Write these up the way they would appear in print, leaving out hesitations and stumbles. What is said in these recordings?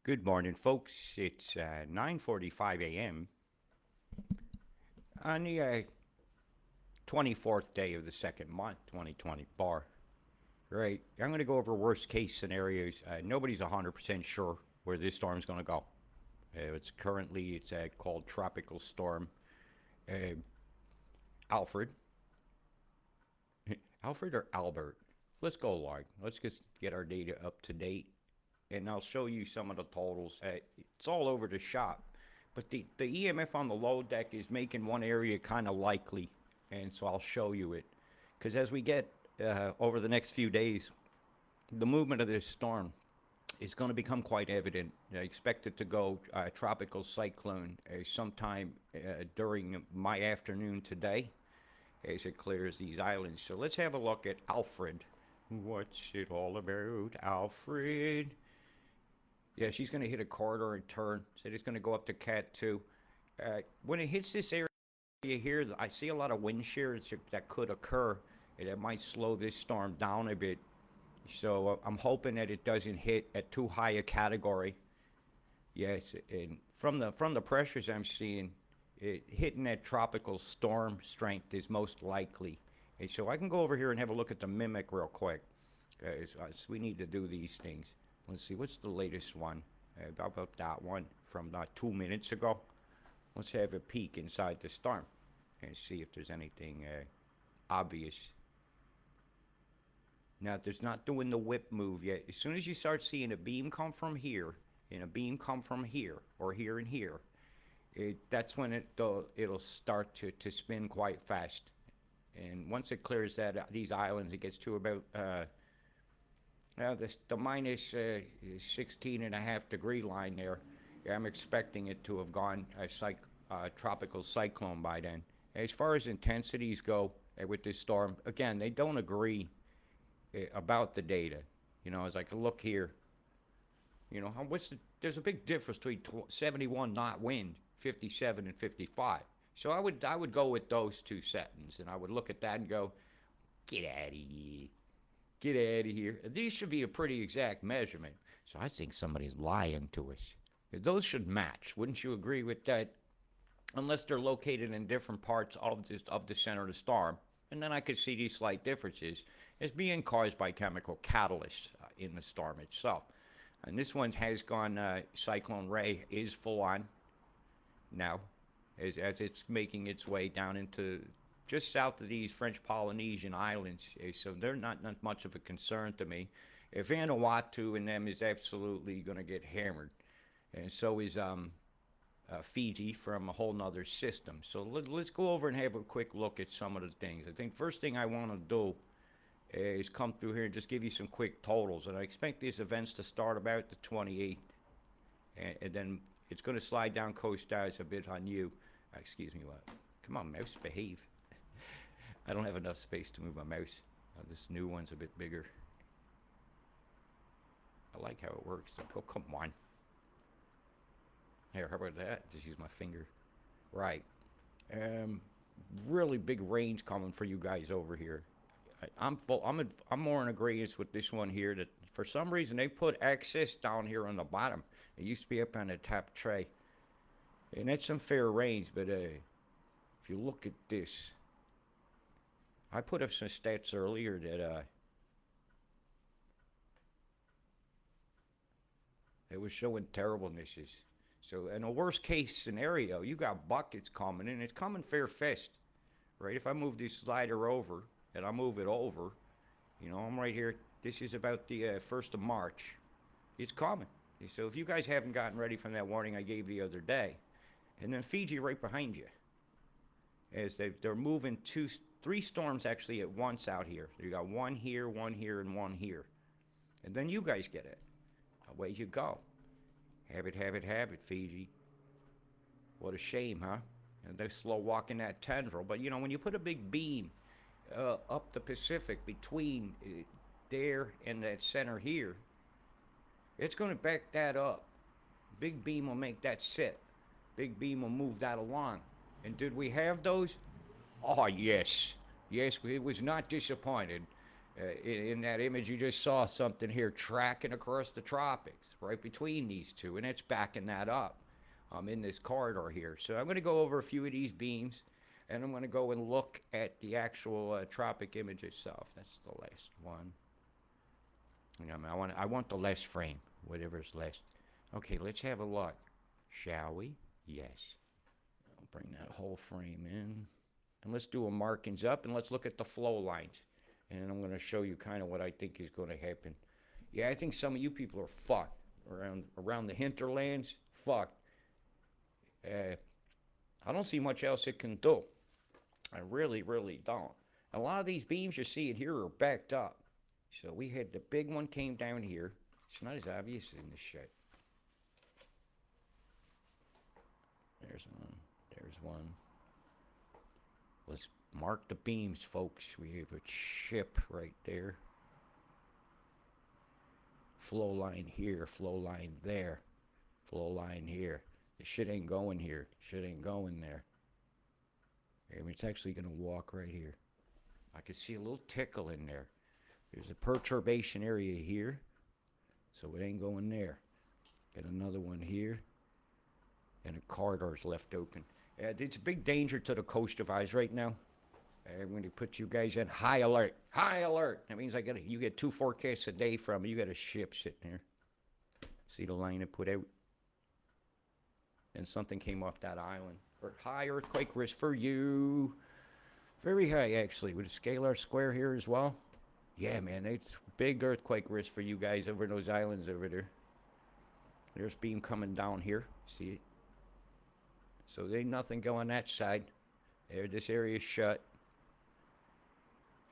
Good morning, folks. It's 9:45 a.m. on the 24th day of the second month, 2020 bar. Right. I'm going to go over worst case scenarios. Nobody's 100% sure where this storm's going to go. It's called Tropical Storm uh, Alfred. Alfred or Albert? Let's go along. Let's just get our data up to date, and I'll show you some of the totals. It's all over the shop, but the EMF on the low deck is making one area kind of likely, and so I'll show you it. Because as we get over the next few days, the movement of this storm is going to become quite evident. I expect it to go tropical cyclone sometime during my afternoon today as it clears these islands. So let's have a look at Alfred. What's it all about, Alfred? Yeah, she's going to hit a corridor and turn. So it's going to go up to Cat 2. When it hits this area here, I see a lot of wind shears that could occur, and it might slow this storm down a bit. So I'm hoping that it doesn't hit at too high a category. Yes, and from the pressures I'm seeing, it hitting that tropical storm strength is most likely. And so I can go over here and have a look at the mimic real quick, guys. We need to do these things. Let's see, what's the latest one? About that one from 2 minutes ago. Let's have a peek inside the storm and see if there's anything obvious. Now, there's not doing the whip move yet. As soon as you start seeing a beam come from here and a beam come from here or here and here, that's when it'll start to spin quite fast. And once it clears these islands, it gets to about the minus 16 and a half degree line there. I'm expecting it to have gone a tropical cyclone by then. As far as intensities go with this storm, again, they don't agree about the data. As I can look here, there's a big difference between 71 knot wind, 57 and 55. So I would go with those two settings, and I would look at that and go, get out of here. Get out of here. These should be a pretty exact measurement. So I think somebody's lying to us. Those should match. Wouldn't you agree with that? Unless they're located in different parts of the center of the storm. And then I could see these slight differences as being caused by chemical catalysts in the storm itself. And this one has gone, Cyclone Ray is full on now as it's making its way down into just south of these French Polynesian islands. So they're not much of a concern to me. Vanuatu and them is absolutely going to get hammered. And so is Fiji from a whole nother system. So let's go over and have a quick look at some of the things. I think first thing I want to do is come through here and just give you some quick totals. And I expect these events to start about the 28th. And then it's going to slide down coast-wise a bit on you. Excuse me, what? Come on, mouse, behave. I don't have enough space to move my mouse. This new one's a bit bigger. I like how it works. Oh, come on. Here, how about that? Just use my finger. Right. Really big range coming for you guys over here. I'm full. I'm more in agreement with this one here. That for some reason they put access down here on the bottom. It used to be up on the top tray, and that's some fair range. But if you look at this, I put up some stats earlier that it was showing terriblenesses. So in a worst case scenario, you got buckets coming, and it's coming fair fist, right? If I move this slider over, and I move it over, I'm right here. This is about the 1st of March. It's coming. So if you guys haven't gotten ready from that warning I gave the other day, and then Fiji right behind you, as they're moving three storms actually at once out here. You got one here, and one here. And then you guys get it. Away you go. Have it, Fiji. What a shame, huh? And they're slow walking that tendril. But, when you put a big beam up the Pacific between there and that center here, it's going to back that up. Big beam will make that sit. Big beam will move that along. And did we have those? Oh, yes. Yes, it was not disappointed. In that image, you just saw something here tracking across the tropics, right between these two, and it's backing that up in this corridor here. So I'm going to go over a few of these beams, and I'm going to go and look at the actual tropic image itself. That's the last one. I want the last frame, whatever's last. Okay, let's have a look, shall we? Yes. I'll bring that whole frame in, and let's do a markings up, and let's look at the flow lines. And I'm going to show you kind of what I think is going to happen. Yeah, I think some of you people are fucked around the hinterlands. Fucked. I don't see much else it can do. I really, really don't. A lot of these beams you're seeing here are backed up. So we had the big one came down here. It's not as obvious in this shit. There's one. There's one. Let's mark the beams, folks. We have a ship right there. Flow line here, flow line there, flow line here. The shit ain't going here. Shit ain't going there. I mean, it's actually going to walk right here. I can see a little tickle in there. There's a perturbation area here, so it ain't going there. Got another one here, and a corridor's left open. It's a big danger to the coast of eyes right now. I'm going to put you guys in high alert. High alert. That means you get 2 forecasts a day from it. You got a ship sitting there. See the line it put out? And something came off that island. Or high earthquake risk for you. Very high, actually. With a scalar square here as well. Yeah, man, it's big earthquake risk for you guys over those islands over there. There's beam coming down here. See it? So there ain't nothing going that side. There, this area's shut.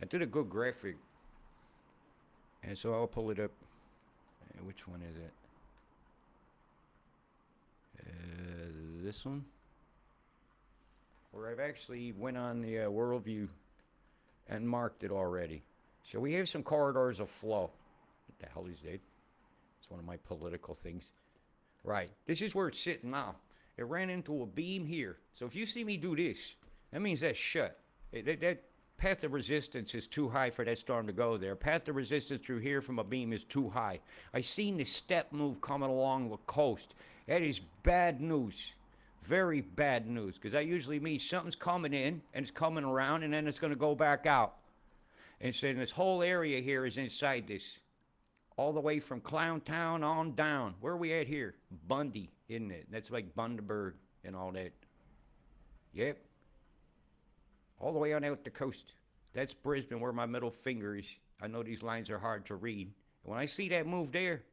I did a good graphic. And so I'll pull it up. Which one is it? This one? Where I've actually went on the worldview and marked it already. So we have some corridors of flow. What the hell is that? It's one of my political things. Right. This is where it's sitting now. It ran into a beam here. So if you see me do this, that means that's shut. That path of resistance is too high for that storm to go there. Path of resistance through here from a beam is too high. I seen the step move coming along the coast. That is bad news. Very bad news. Because that usually means something's coming in and it's coming around and then it's going to go back out. And so this whole area here is inside this. All the way from Clowntown on down. Where are we at here? Bundy, isn't it? That's like Bundaberg and all that. Yep. All the way on out the coast. That's Brisbane where my middle finger is. I know these lines are hard to read. When I see that move there,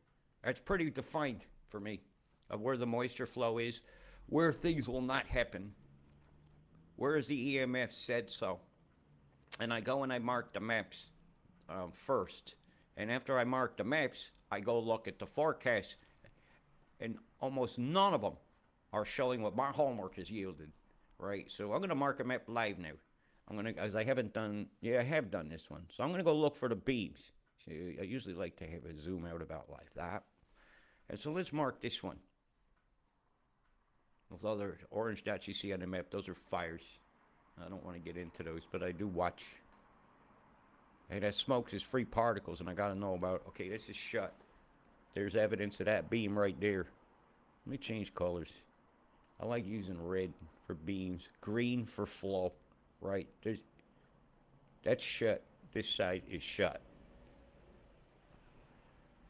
that's pretty defined for me of where the moisture flow is, where things will not happen. Where is the EMF said so? And I go and I mark the maps first. And after I mark the maps, I go look at the forecast. And almost none of them are showing what my homework has yielded. Right? So I'm going to mark a map live now. As I haven't done, I have done this one. So I'm going to go look for the beams. So I usually like to have a zoom out about like that. And so let's mark this one. Those other orange dots you see on the map, those are fires. I don't want to get into those, but I do watch. Hey, that smoke is free particles, and I got to know about, okay, this is shut. There's evidence of that beam right there. Let me change colors. I like using red for beams, green for flow. Right, that's shut. This side is shut.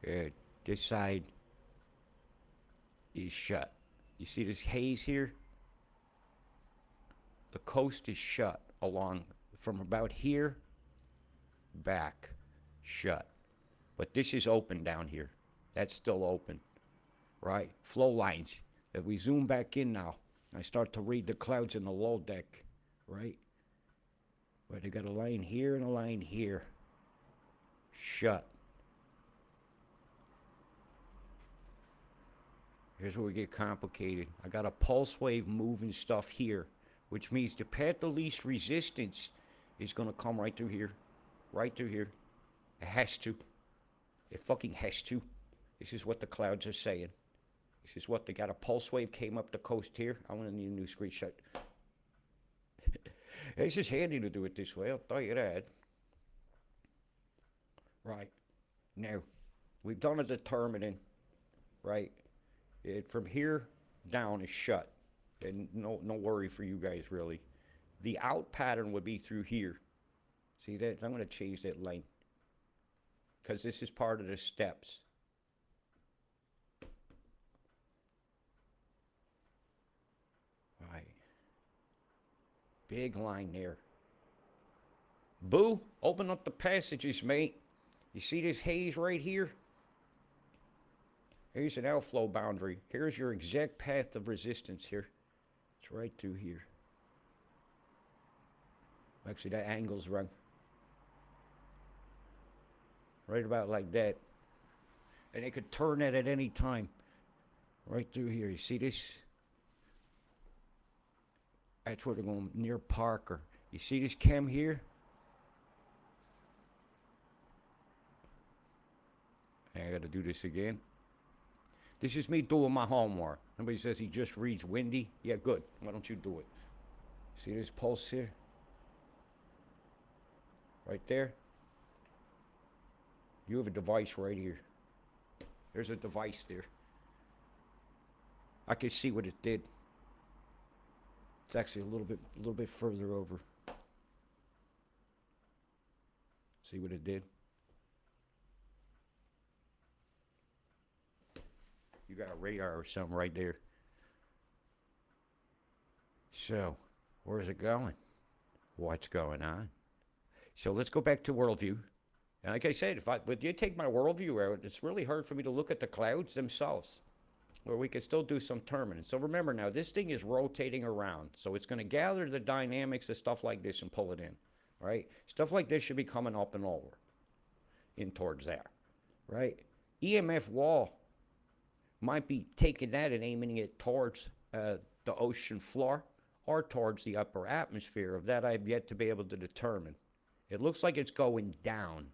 This side is shut. You see this haze here? The coast is shut along from about here back, shut. But this is open down here. That's still open, right? Flow lines. If we zoom back in now, I start to read the clouds in the low deck, right? But I got a line here and a line here. Shut. Here's where we get complicated. I got a pulse wave moving stuff here, which means the path of least resistance is going to come right through here. Right through here. It has to. It fucking has to. This is what the clouds are saying. This is what they got. A pulse wave came up the coast here. I'm going to need a new screenshot. It's just handy to do it this way, I'll tell you that. Right. Now, we've done a determining, right? From here down is shut. And no worry for you guys, really. The out pattern would be through here. See that? I'm going to change that line because this is part of the steps. Right. Big line there. Boo, open up the passages, mate. You see this haze right here? Here's an outflow boundary. Here's your exact path of resistance here. It's right through here. Actually, that angle's wrong. Right about like that. And it could turn that at any time. Right through here. You see this? That's where they're going, near Parker. You see this chem here? I got to do this again. This is me doing my homework. Somebody says he just reads windy. Yeah, good. Why don't you do it? See this pulse here? Right there? You have a device right here. There's a device there. I can see what it did. It's actually a little bit further over. See what it did? You got a radar or something right there. So, where's it going? What's going on? So let's go back to worldview. And like I said, if you take my worldview out, it's really hard for me to look at the clouds themselves, where we can still do some determining. So remember now, this thing is rotating around. So it's going to gather the dynamics of stuff like this and pull it in, right? Stuff like this should be coming up and over, in towards there, right? EMF wall might be taking that and aiming it towards the ocean floor or towards the upper atmosphere. Of that, I've yet to be able to determine. It looks like it's going down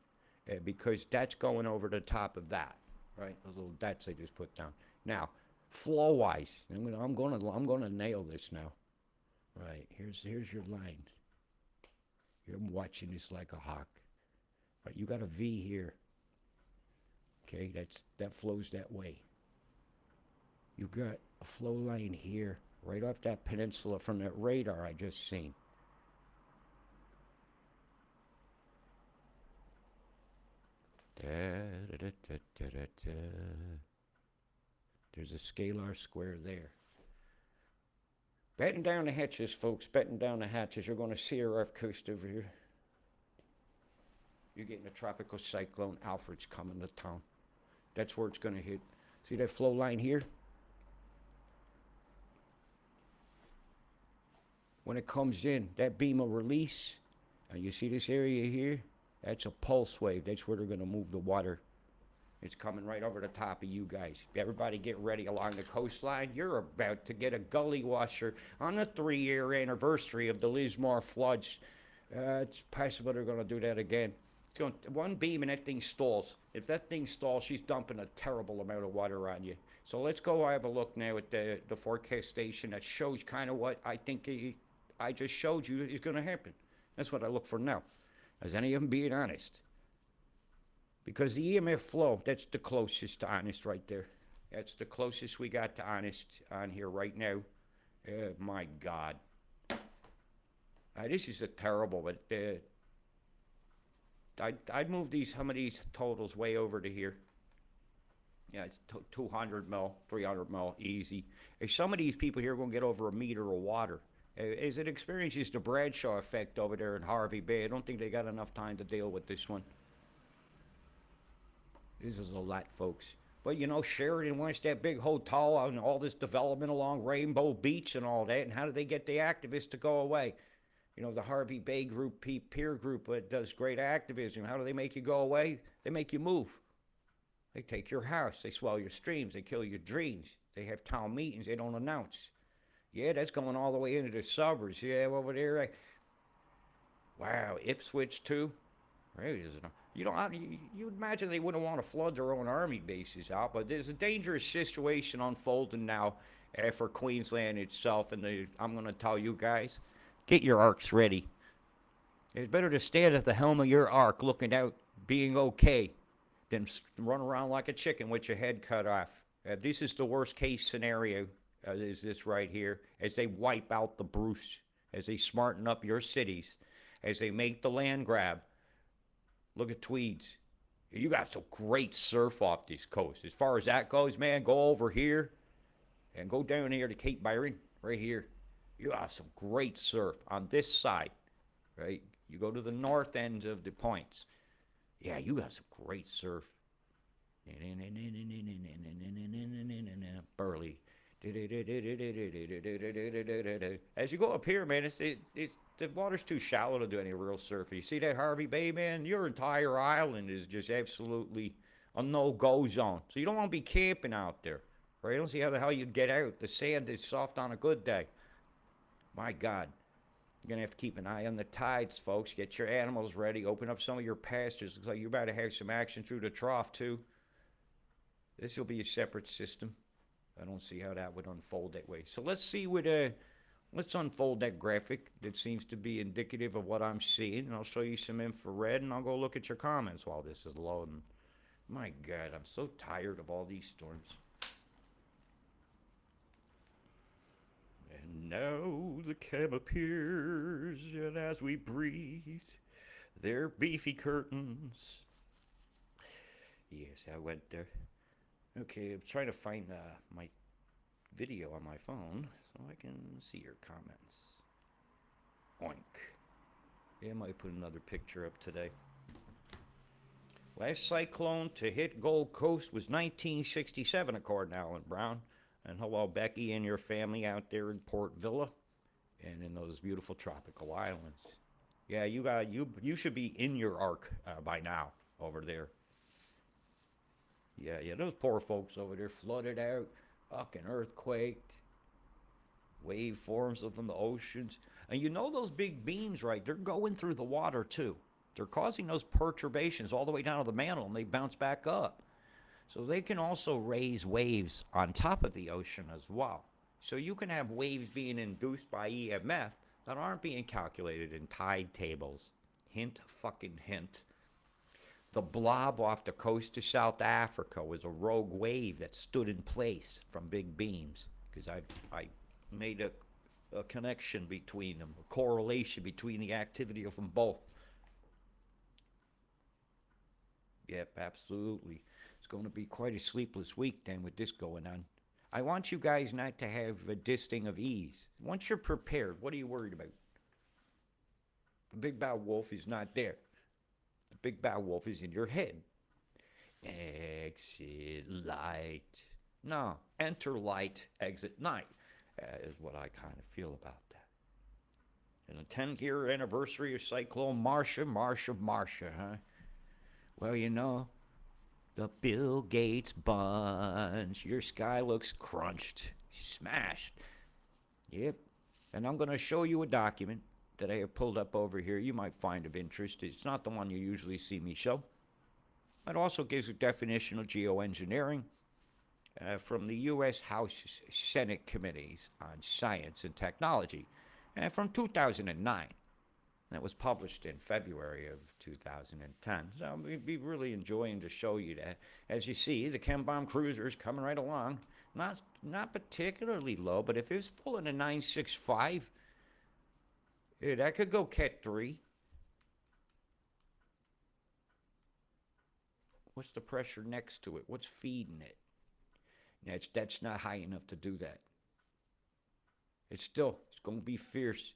because that's going over the top of that, right? Those little dots I just put down. Now, flow-wise, I'm gonna nail this now. Right, here's your line. You're watching this like a hawk. Right, you got a V here. Okay, that flows that way. You got a flow line here, right off that peninsula from that radar I just seen. There's a scalar square there. Batten down the hatches, folks. Batten down the hatches. You're going to see our off coast over here. You're getting a tropical cyclone. Alfred's coming to town. That's where it's going to hit. See that flow line here? When it comes in, that beam will release. And you see this area here? That's a pulse wave. That's where they're going to move the water. It's coming right over the top of you guys. Everybody get ready along the coastline. You're about to get a gully washer on the 3-year anniversary of the Lismore floods. It's possible they're going to do that again. It's going one beam and that thing stalls. If that thing stalls, she's dumping a terrible amount of water on you. So let's go have a look now at the forecast station that shows kind of what I think I just showed you is going to happen. That's what I look for now. Is any of them being honest? Because the EMF flow, that's the closest to honest right there. That's the closest we got to honest on here right now. My God. This is a terrible, but I'd move some of these totals way over to here. Yeah, it's 200 mil, 300 mil, easy. Some of these people here are going to get over a meter of water. As it experiences the Bradshaw effect over there in Harvey Bay, I don't think they got enough time to deal with this one. This is a lot, folks. But you know, Sheridan wants that big hotel and all this development along Rainbow Beach and all that. And how do they get the activists to go away? You know, the Harvey Bay group, peer group, does great activism. How do they make you go away? They make you move. They take your house. They swell your streams. They kill your dreams. They have town meetings they don't announce. Yeah, that's going all the way into the suburbs. Yeah, over there. Wow, Ipswich too. You know, you'd imagine they wouldn't want to flood their own army bases out, but there's a dangerous situation unfolding now for Queensland itself, and I'm going to tell you guys, get your arcs ready. It's better to stand at the helm of your ark looking out being okay than run around like a chicken with your head cut off. This is the worst case scenario, is this right here, as they wipe out the Bruce, as they smarten up your cities, as they make the land grab. Look at Tweeds. You got some great surf off this coast. As far as that goes, man, go over here and go down here to Cape Byron, right here. You got some great surf on this side, right? You go to the north ends of the points. Yeah, you got some great surf. Burley. As you go up here, man, the water's too shallow to do any real surfing. You see that Harvey Bay, man? Your entire island is just absolutely a no-go zone. So you don't want to be camping out there, right? I don't see how the hell you'd get out. The sand is soft on a good day. My God. You're going to have to keep an eye on the tides, folks. Get your animals ready. Open up some of your pastures. Looks like you're about to have some action through the trough, too. This will be a separate system. I don't see how that would unfold that way. So let's see what, let's unfold that graphic that seems to be indicative of what I'm seeing. And I'll show you some infrared, and I'll go look at your comments while this is loading. My God, I'm so tired of all these storms. And now the cam appears, and as we breathe, their beefy curtains. Yes, I went there. Okay, I'm trying to find my video on my phone so I can see your comments. Oink. Yeah, I might put another picture up today. Last cyclone to hit Gold Coast was 1967, according to Alan Brown. And hello, Becky and your family out there in Port Villa and in those beautiful tropical islands. Yeah, you should be in your ark by now over there. Yeah, those poor folks over there flooded out, fucking earthquaked, waveforms from the oceans. And you know those big beams, right? They're going through the water too. They're causing those perturbations all the way down to the mantle, and they bounce back up. So they can also raise waves on top of the ocean as well. So you can have waves being induced by EMF that aren't being calculated in tide tables. Hint, fucking hint. The blob off the coast of South Africa was a rogue wave that stood in place from big beams, because I made a connection between them, a correlation between the activity of them both. Yep, absolutely. It's going to be quite a sleepless week then with this going on. I want you guys not to have a disting of ease. Once you're prepared, what are you worried about? The big bad wolf is not there. The big bad wolf is in your head. Exit light. No, enter light, exit night, is what I kind of feel about that. And the 10-year anniversary of Cyclone Marsha, huh? Well, you know, the Bill Gates bunch. Your sky looks crunched, smashed. Yep. And I'm going to show you a document that I have pulled up over here you might find of interest. It's not the one you usually see me show. It also gives a definition of geoengineering from the U.S. House Senate Committees on Science and Technology from 2009. That was published in February of 2010. So we'd be really enjoying to show you that. As you see, the chem bomb cruiser is coming right along. Not particularly low, but if it was full in a 965, that could go Cat 3. What's the pressure next to it? What's feeding it? That's not high enough to do that. It's going to be fierce.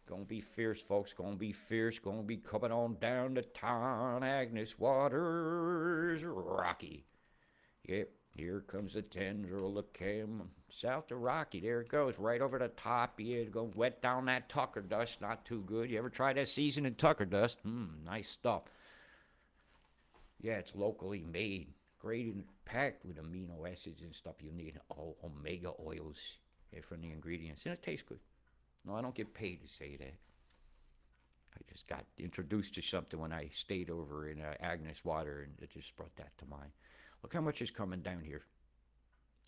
Gonna be fierce, folks. Gonna be fierce. Gonna be coming on down to town. Agnes Waters, Rocky. Yep, here comes the tendril of chem. South of Rocky. There it goes, right over the top. Yeah, it's gonna wet down that Tucker dust. Not too good. You ever try that seasoned Tucker dust? Nice stuff. Yeah, it's locally made. Great and packed with amino acids and stuff you need. Oh, omega oils from the ingredients. And it tastes good. No, I don't get paid to say that. I just got introduced to something when I stayed over in Agnes Water, and it just brought that to mind. Look how much is coming down here.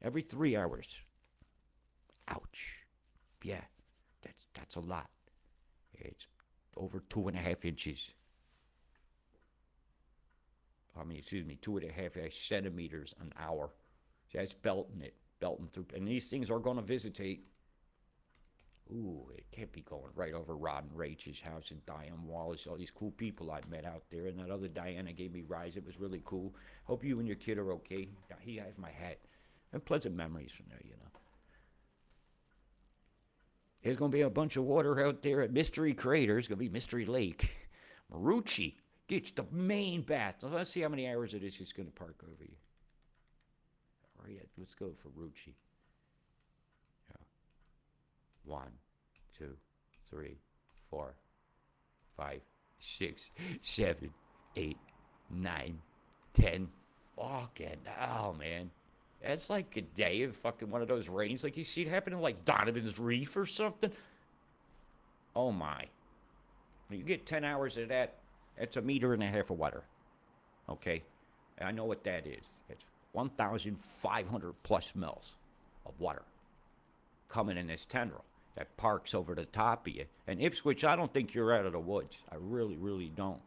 Every 3 hours. Ouch. Yeah, that's a lot. It's over 2.5 inches. I mean, excuse me, 2.5 centimeters an hour. So that's belting it, belting through. And these things are going to visitate. Ooh, it can't be going right over Rod and Rachel's house and Diane Wallace, all these cool people I met out there. And that other Diana gave me rides. It was really cool. Hope you and your kid are okay. He has my hat. And pleasant memories from there, you know. There's going to be a bunch of water out there at Mystery Crater. It's going to be Mystery Lake. Marucci gets the main bath. Let's see how many hours it is just going to park over you. All right, let's go for Rucci. Yeah. 1, 2, 3, 4, 5, 6, 7, 8, 9, 10. Fucking hell, man. That's like a day of fucking one of those rains like you see it happening like Donovan's Reef or something. Oh my. You get 10 hours of that, that's 1.5 meters of water. Okay? I know what that is. It's 1,500 plus mils of water coming in this tendril that parks over the top of you. And Ipswich, I don't think you're out of the woods. I really, really don't.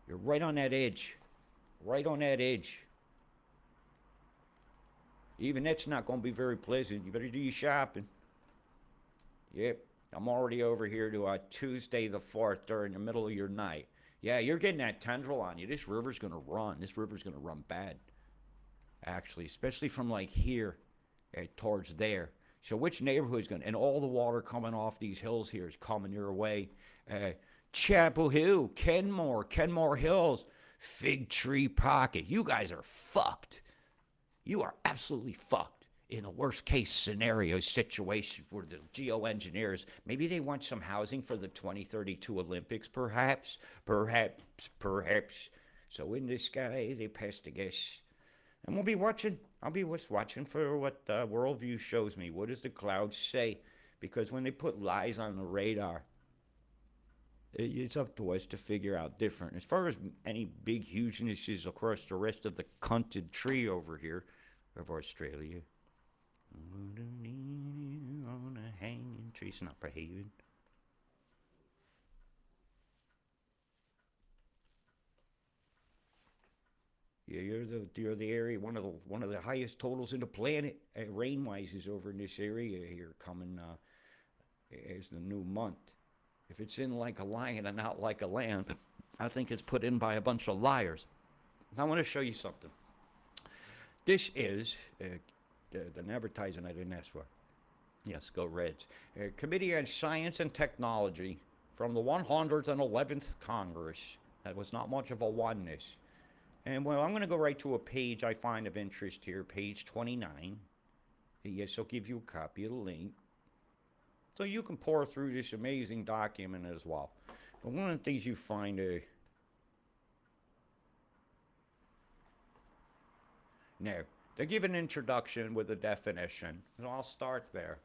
You're right on that edge. Right on that edge. Even that's not going to be very pleasant. You better do your shopping. Yep. I'm already over here to Tuesday the 4th during the middle of your night. Yeah, you're getting that tendril on you. This river's going to run. This river's going to run bad. Actually, especially from like here towards there. So which neighborhood's going to... And all the water coming off these hills here is coming your way. Chapel Hill, Kenmore Hills, Fig Tree Pocket. You guys are fucked. You are absolutely fucked in a worst case scenario situation for the geoengineers. Maybe they want some housing for the 2032 Olympics, perhaps. So in the sky, they passed the gas. And we'll be watching. I'll be watching for what Worldview shows me. What does the clouds say? Because when they put lies on the radar, it's up to us to figure out different. As far as any big hugenesses across the rest of the cunted tree over here of Australia. On a hanging tree, it's not behaving. Yeah, you're the area, one of the highest totals in the planet. Rain-wise is over in this area here coming as the new month. If it's in like a lion and not like a lamb, I think it's put in by a bunch of liars. I want to show you something. This is an advertising I didn't ask for. Yes, go Reds. Committee on Science and Technology from the 111th Congress. That was not much of a oneness. And well, I'm going to go right to a page I find of interest here, page 29. Yes, I'll give you a copy of the link. So you can pour through this amazing document as well. But one of the things you find now, they give an introduction with a definition, and I'll start there.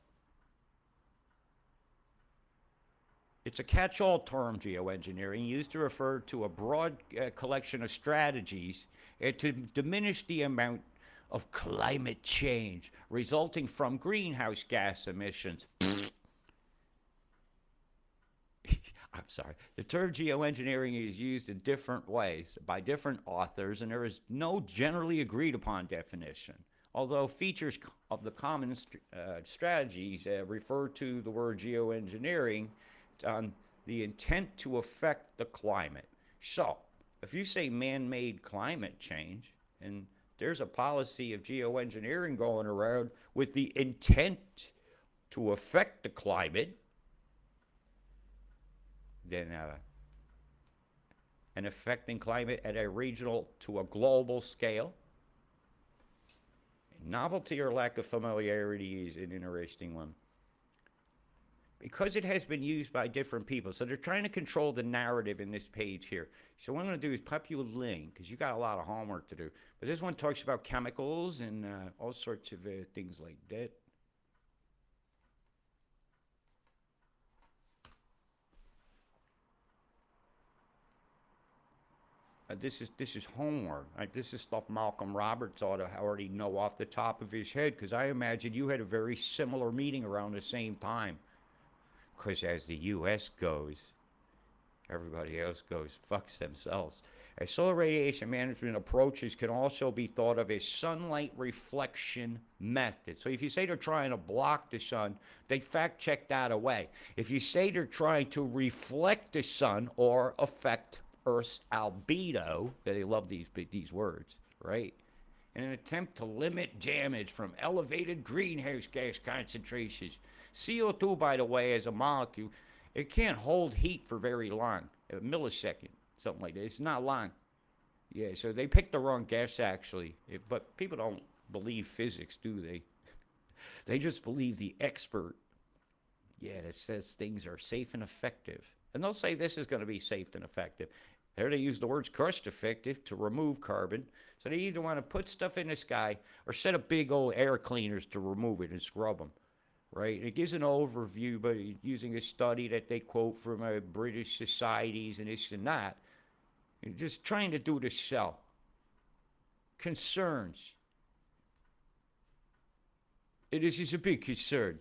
It's a catch-all term, geoengineering, used to refer to a broad collection of strategies to diminish the amount of climate change resulting from greenhouse gas emissions. I'm sorry. The term geoengineering is used in different ways by different authors, and there is no generally agreed upon definition. Although features of the common strategies refer to the word geoengineering on the intent to affect the climate. So, if you say man-made climate change, and there's a policy of geoengineering going around with the intent to affect the climate, then and affecting climate at a regional to a global scale. Novelty or lack of familiarity is an interesting one. Because it has been used by different people, so they're trying to control the narrative in this page here. So what I'm going to do is pop you a link, because you got a lot of homework to do. But this one talks about chemicals and all sorts of things like that. This is homework. This is stuff Malcolm Roberts ought to already know off the top of his head, because I imagine you had a very similar meeting around the same time. Because as the U.S. goes, everybody else goes fucks themselves. As solar radiation management approaches can also be thought of as sunlight reflection method. So if you say they're trying to block the sun, they fact check that away. If you say they're trying to reflect the sun or affect Earth's albedo, they love these words, right? In an attempt to limit damage from elevated greenhouse gas concentrations. CO2, by the way, as a molecule, it can't hold heat for very long, a millisecond, something like that. It's not long. Yeah, so they picked the wrong gas, actually. But people don't believe physics, do they? They just believe the expert, yeah, that says things are safe and effective. And they'll say this is going to be safe and effective. There they use the words cost effective to remove carbon. So they either want to put stuff in the sky or set up big old air cleaners to remove it and scrub them, right? And it gives an overview, but using a study that they quote from British societies and this and that. You're just trying to do to sell. Concerns. It is a big concern.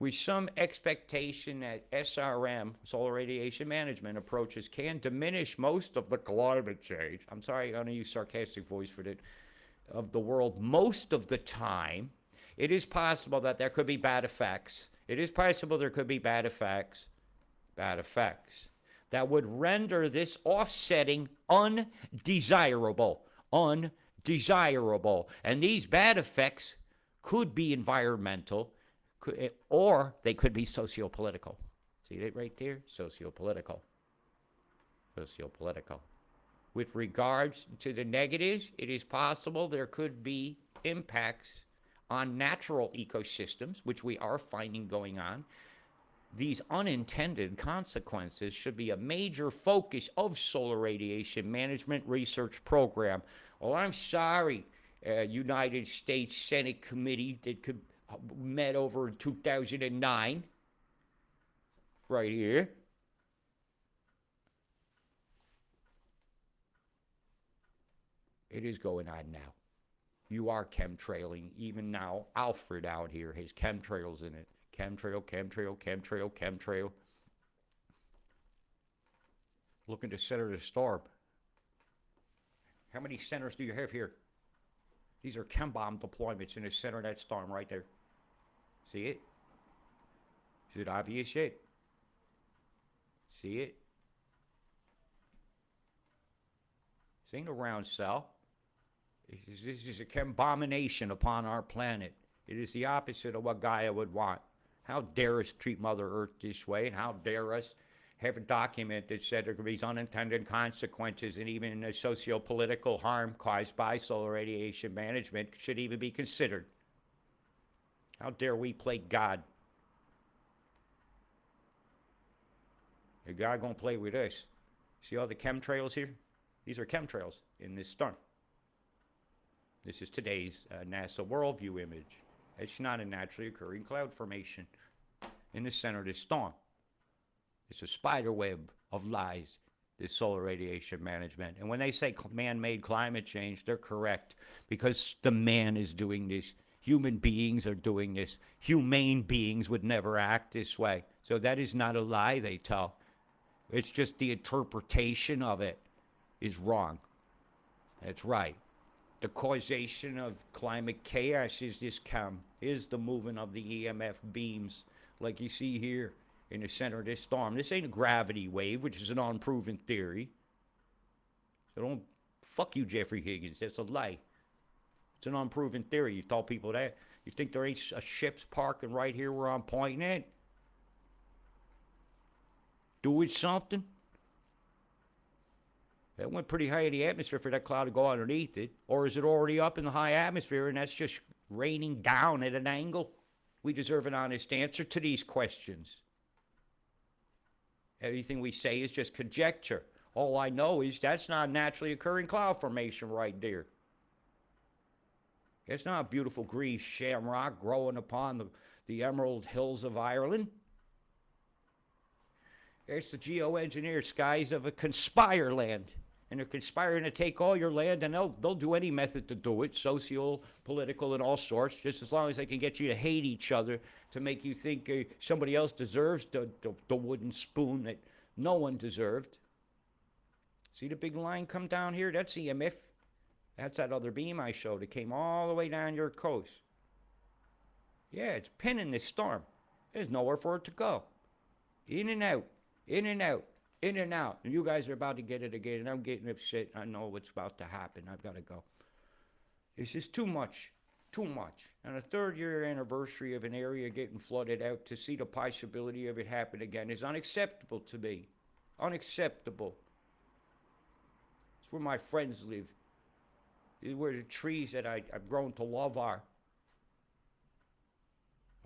With some expectation that SRM, solar radiation management approaches, can diminish most of the climate change. I'm sorry, I'm going to use sarcastic voice for that. Of the world most of the time, it is possible that there could be bad effects. It is possible there could be bad effects that would render this offsetting undesirable. And these bad effects could be environmental, or they could be sociopolitical. See that right there? Sociopolitical. With regards to the negatives, it is possible there could be impacts on natural ecosystems, which we are finding going on. These unintended consequences should be a major focus of solar radiation management research program. Well, I'm sorry, United States Senate committee that met over 2009, right here. It is going on now. You are chemtrailing. Even now, Alfred out here has chemtrails in it. Chemtrail. Looking to center the storm. How many centers do you have here? These are chem bomb deployments in the center of that storm right there. See it? Is it obvious yet? See it? This ain't a round cell. This is a chembomination upon our planet. It is the opposite of what Gaia would want. How dare us treat Mother Earth this way, and how dare us have a document that said there could be unintended consequences and even a socio-political harm caused by solar radiation management should even be considered. How dare we play God? Is God gonna play with us? See all the chemtrails here? These are chemtrails in this storm. This is today's NASA worldview image. It's not a naturally occurring cloud formation in the center of this storm. It's a spider web of lies, this solar radiation management. And when they say man-made climate change, they're correct, because the man is doing this. Human beings are doing this. Humane beings would never act this way. So that is not a lie they tell. It's just the interpretation of it is wrong. That's right. The causation of climate chaos is the movement of the EMF beams, like you see here in the center of this storm. This ain't a gravity wave, which is an unproven theory. So don't, fuck you, Jeffrey Higgins. That's a lie. It's an unproven theory. You told people that. You think there ain't a ship's parking right here where I'm pointing at? Doing something? That went pretty high in the atmosphere for that cloud to go underneath it. Or is it already up in the high atmosphere and that's just raining down at an angle? We deserve an honest answer to these questions. Everything we say is just conjecture. All I know is that's not a naturally occurring cloud formation right there. It's not a beautiful green shamrock growing upon the emerald hills of Ireland. It's the geoengineered skies of a conspire land. And they're conspiring to take all your land, and they'll do any method to do it, social, political, and all sorts, just as long as they can get you to hate each other, to make you think somebody else deserves the wooden spoon that no one deserved. See the big line come down here? That's EMF. That's that other beam I showed. It came all the way down your coast. Yeah, it's pinning this storm. There's nowhere for it to go. In and out, in and out, in and out. And you guys are about to get it again, and I'm getting upset. I know what's about to happen. I've got to go. It's just too much. Too much. On the 3rd-year anniversary of an area getting flooded out, to see the possibility of it happen again is unacceptable to me. Unacceptable. It's where my friends live. It's where the trees that I've grown to love are.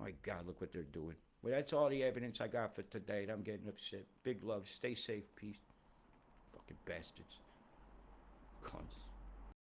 My God, look what they're doing. Well, that's all the evidence I got for today. I'm getting upset. Big love. Stay safe. Peace. Fucking bastards. Cunts.